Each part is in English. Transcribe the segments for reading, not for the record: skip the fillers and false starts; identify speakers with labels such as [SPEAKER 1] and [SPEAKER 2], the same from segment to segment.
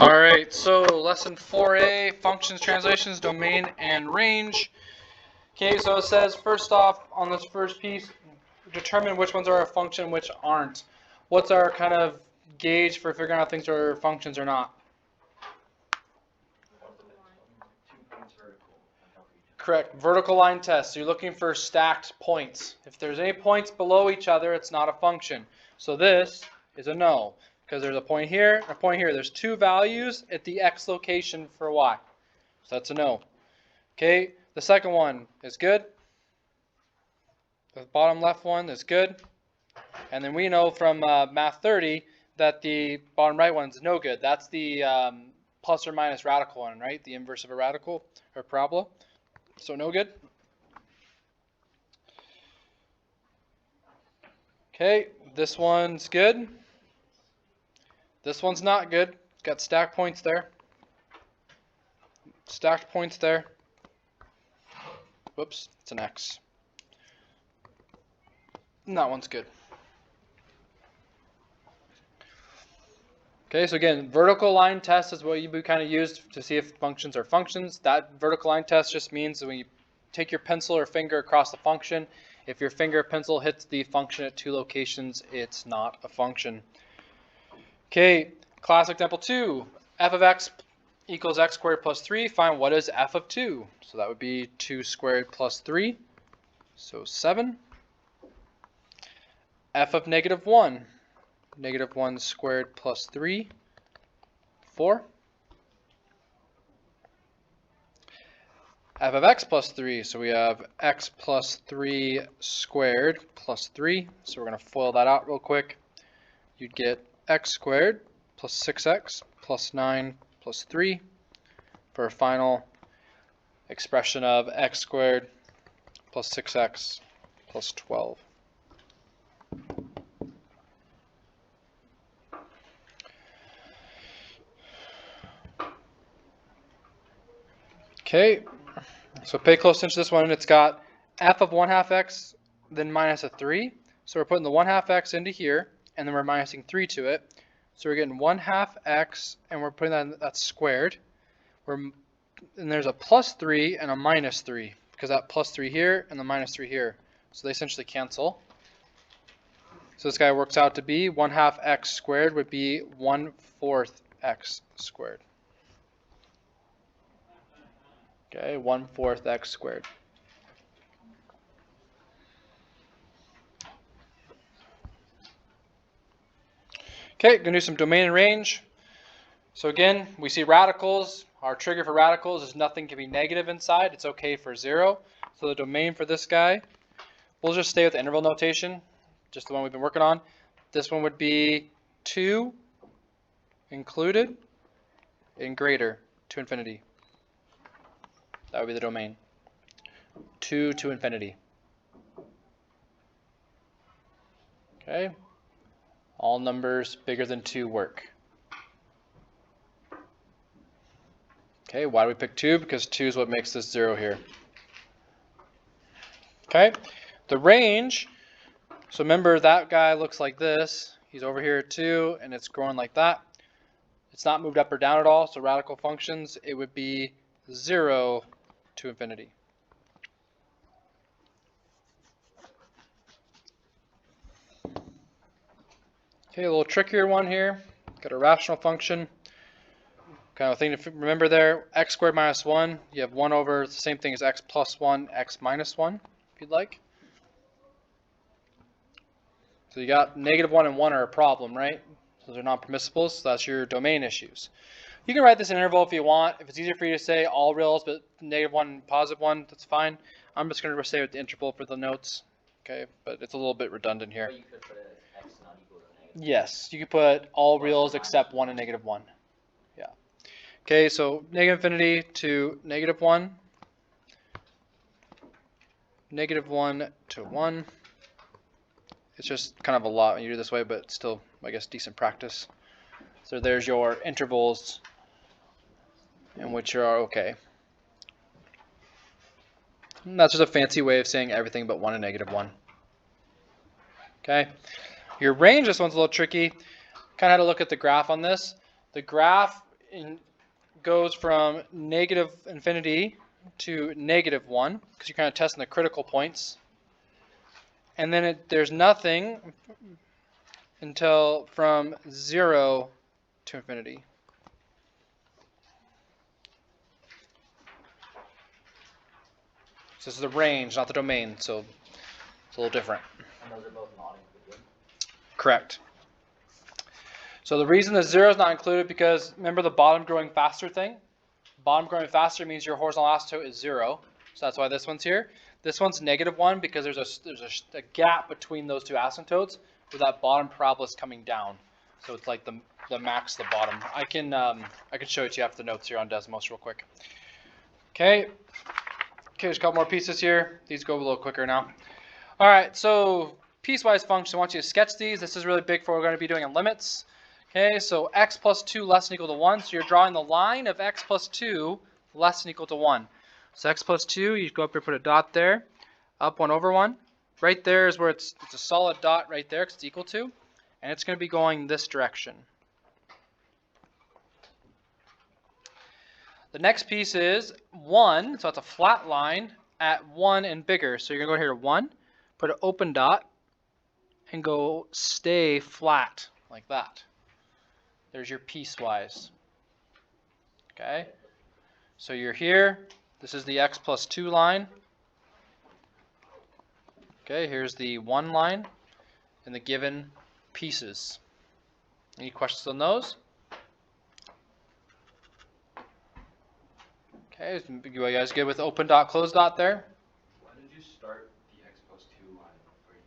[SPEAKER 1] All right, so lesson 4A, functions, translations, domain, and range. Okay, so it says, first off, on this first piece, determine which ones are a function, which aren't. What's our kind of gauge for figuring out things are functions or not? Correct, vertical line test. So you're looking for stacked points. If there's any points below each other, it's not a function. So this is a no, because there's a point here, a point here. There's two values at the x location for y. So that's a no. Okay, the second one is good. The bottom left one is good. And then we know from Math 30 that the bottom right one is no good. That's the plus or minus radical one, right? The inverse of a radical or parabola. So no good. Okay, this one's good. This one's not good. Got stacked points there. Stacked points there. Whoops, it's an X. And that one's good. Okay, so again, vertical line test is what you kind of used to see if functions are functions. That vertical line test just means that when you take your pencil or finger across the function, if your finger or pencil hits the function at two locations, it's not a function. Okay, class example 2, f of x equals x squared plus 3. Find what is f of 2. So that would be 2 squared plus 3, so 7. F of negative 1. Negative 1 squared plus 3, 4. F of x plus 3, so we have x plus 3 squared plus 3. So we're going to FOIL that out real quick. You'd get x squared plus 6x plus 9 plus 3 for a final expression of x squared plus 6x plus 12. Okay, so pay close attention to this one. It's got f of 1/2 x, then minus a 3. So we're putting the 1/2 x into here, and then we're minusing 3 to it. So we're getting 1/2 x, and we're putting that's squared. And there's a plus 3 and a minus 3, because that plus 3 here and the minus 3 here. So they essentially cancel. So this guy works out to be 1/2 x squared would be 1/4 x squared. Okay, 1/4 x squared. Okay, gonna do some domain and range. So again, we see radicals. Our trigger for radicals is nothing can be negative inside. It's okay for 0. So the domain for this guy, we'll just stay with the interval notation, just the one we've been working on. This one would be 2 included and greater to infinity. That would be the domain. 2 to infinity. Okay. All numbers bigger than 2 work. Okay, why do we pick 2? Because 2 is what makes this 0 here. Okay. The range, so remember that guy looks like this. He's over here at 2, and it's growing like that. It's not moved up or down at all, so radical functions, it would be 0 to infinity. Okay, a little trickier one here. Got a rational function. Kind of thing to remember there. X squared minus 1. You have 1 over the same thing as x plus 1, x minus 1, if you'd like. So you got negative 1 and 1 are a problem, right? Those are non-permissibles, so that's your domain issues. You can write this in interval if you want. If it's easier for you to say all reals, but negative 1 and positive 1, that's fine. I'm just going to stay with the interval for the notes. Okay, but it's a little bit redundant here.
[SPEAKER 2] But you could put it as x not equal to negative.
[SPEAKER 1] Yes, you can put all reals except 1 and negative 1. Yeah. Okay, so negative infinity to negative 1. Negative 1 to 1. It's just kind of a lot when you do it this way, but still, I guess, decent practice. So there's your intervals in which you are okay. And that's just a fancy way of saying everything but 1 and negative 1. Okay. Your range, this one's a little tricky. Kind of had to look at the graph on this. The graph goes from negative infinity to negative 1, because you're kind of testing the critical points. And then there's nothing until from 0 to infinity. So this is the range, not the domain, so it's a little different.
[SPEAKER 2] And those are both not included.
[SPEAKER 1] Correct. So the reason the 0 is not included, because remember the bottom growing faster thing? Bottom growing faster means your horizontal asymptote is 0. So that's why this one's here. This one's negative 1 because there's a gap between those two asymptotes where that bottom parabola is coming down. So it's like the max, the bottom. I can show it to you after the notes here on Desmos real quick. Okay, there's a couple more pieces here. These go a little quicker now. All right, so piecewise function, I want you to sketch these. This is really big for what we're going to be doing in limits. Okay, so x plus 2 less than or equal to 1. So you're drawing the line of x plus 2 less than or equal to 1. So x plus 2, you go up here, put a dot there, up 1 over 1. Right there is where it's a solid dot right there because it's equal to. And it's going to be going this direction. The next piece is 1, so it's a flat line at 1 and bigger. So you're going to go here to 1, put an open dot, and go stay flat like that. There's your piecewise. Okay, so you're here. This is the x plus 2 line. Okay, here's the 1 line and the given pieces. Any questions on those? Okay, you guys good with open dot, closed dot there?
[SPEAKER 3] Why did you start the x plus 2 line where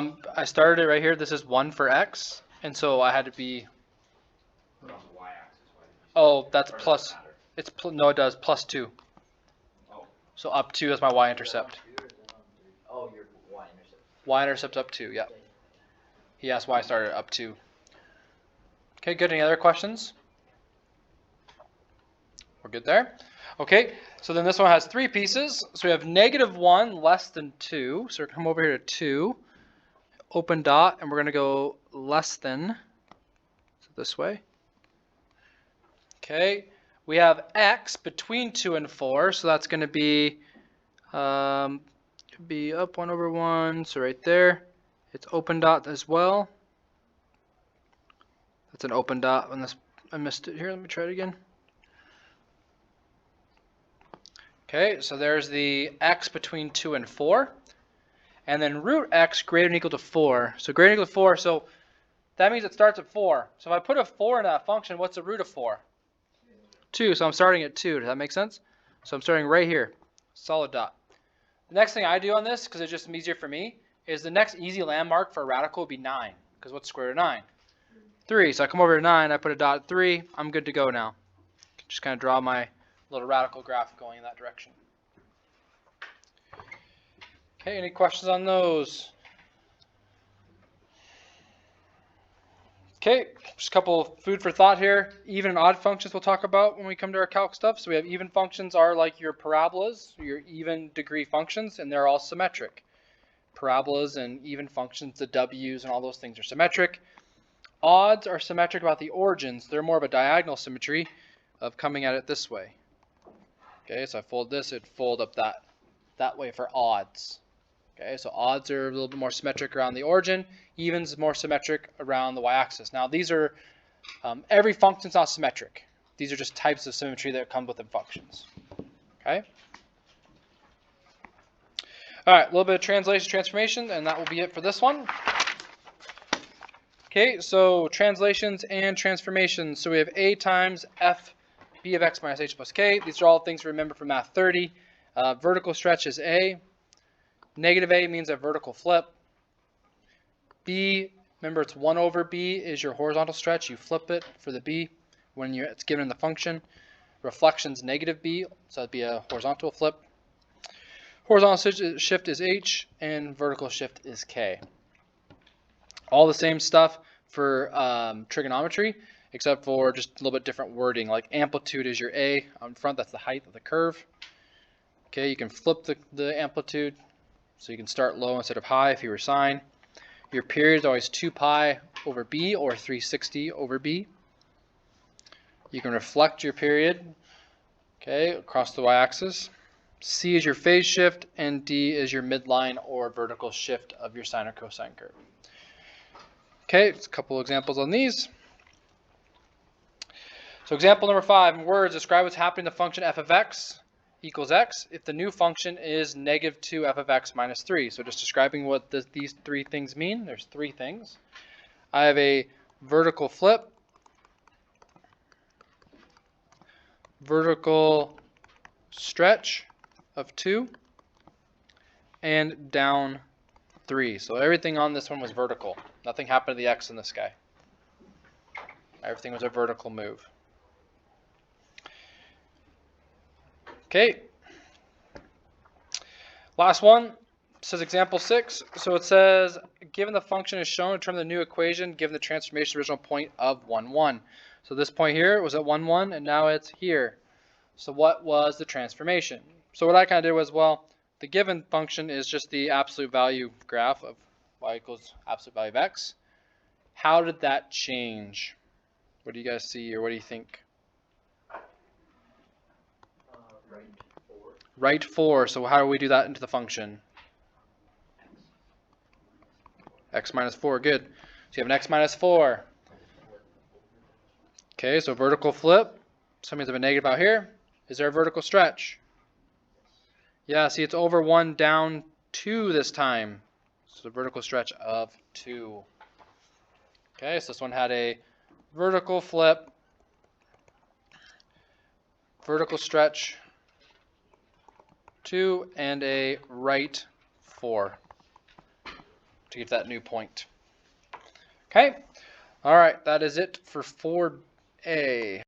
[SPEAKER 3] you did?
[SPEAKER 1] I started it right here. This is 1 for x, and so I had to be.
[SPEAKER 3] But on the y-axis, why did you?
[SPEAKER 1] Oh, that's
[SPEAKER 3] Or does
[SPEAKER 1] plus.
[SPEAKER 3] it matter?
[SPEAKER 1] It's no, it does plus 2.
[SPEAKER 3] Oh,
[SPEAKER 1] So up 2 is my y-intercept.
[SPEAKER 2] Oh, your y-intercept.
[SPEAKER 1] Y-intercept's up 2. Yeah. He asked why I started up 2. Okay, good. Any other questions? We're good there. Okay, so then this one has 3 pieces. So we have negative 1 less than 2. So we're going to come over here to 2, open dot, and we're going to go less than, so this way. Okay, we have x between 2 and 4, so that's going to be up 1 over 1, so right there. It's open dot as well. That's an open dot. I missed it here. Let me try it again. Okay, so there's the x between 2 and 4. And then root x greater than or equal to 4. So greater than or equal to 4, so that means it starts at 4. So if I put a 4 in that function, what's the root of 4? 2, so I'm starting at 2. Does that make sense? So I'm starting right here, solid dot. The next thing I do on this, because it's just easier for me, is the next easy landmark for a radical would be 9. Because what's the square root of 9? 3. So I come over to 9, I put a dot at 3, I'm good to go now. Just kind of draw my little radical graph going in that direction. Okay, any questions on those? Okay, just a couple of food for thought here. Even and odd functions we'll talk about when we come to our calc stuff. So we have even functions are like your parabolas, your even degree functions, and they're all symmetric. Parabolas and even functions, the w's and all those things are symmetric. Odds are symmetric about the origins. They're more of a diagonal symmetry of coming at it this way. Okay, so I fold this, it'd fold up that way for odds. Okay, so odds are a little bit more symmetric around the origin. Evens is more symmetric around the y-axis. Now these are, every function's not symmetric. These are just types of symmetry that come within functions. Okay. All right, a little bit of translation, transformation, and that will be it for this one. Okay, so translations and transformations. So we have a times f b of x minus h plus k. These are all things to remember from Math 30. Vertical stretch is a. Negative a means a vertical flip. B, remember it's 1 over b is your horizontal stretch. You flip it for the b when it's given in the function. Reflection's negative b, so that'd be a horizontal flip. Horizontal shift is h, and vertical shift is k. All the same stuff for trigonometry, except for just a little bit different wording. Like amplitude is your a on front, that's the height of the curve. Okay, you can flip the amplitude, so you can start low instead of high if you were sine. Your period is always 2 pi over b or 360 over b. You can reflect your period, okay, across the y-axis. C is your phase shift, and D is your midline or vertical shift of your sine or cosine curve. Okay, just a couple examples on these. So example number 5, in words, describe what's happening to the function f of x equals x if the new function is negative 2 f of x minus 3. So just describing what these three things mean. There's three things. I have a vertical flip, vertical stretch of 2, and down 3. So everything on this one was vertical. Nothing happened to the x in this guy. Everything was a vertical move. Okay. Last one says example 6. So it says, given the function is shown, determine the new equation given the transformation original point of 1, 1. So this point here was at 1, 1, and now it's here. So what was the transformation? So what I kind of did was, well, the given function is just the absolute value graph of y equals absolute value of x. How did that change? What do you guys see, or what do you think? Right 4. So how do we do that into the function? X minus 4. Good. So you have an x minus 4. Okay, so vertical flip. So that means I have a negative out here. Is there a vertical stretch? Yeah, see, it's over 1 down 2 this time. So vertical stretch of 2. Okay, so this one had a vertical flip, vertical stretch 2, and a right 4 to get that new point. Okay, all right, that is it for 4A.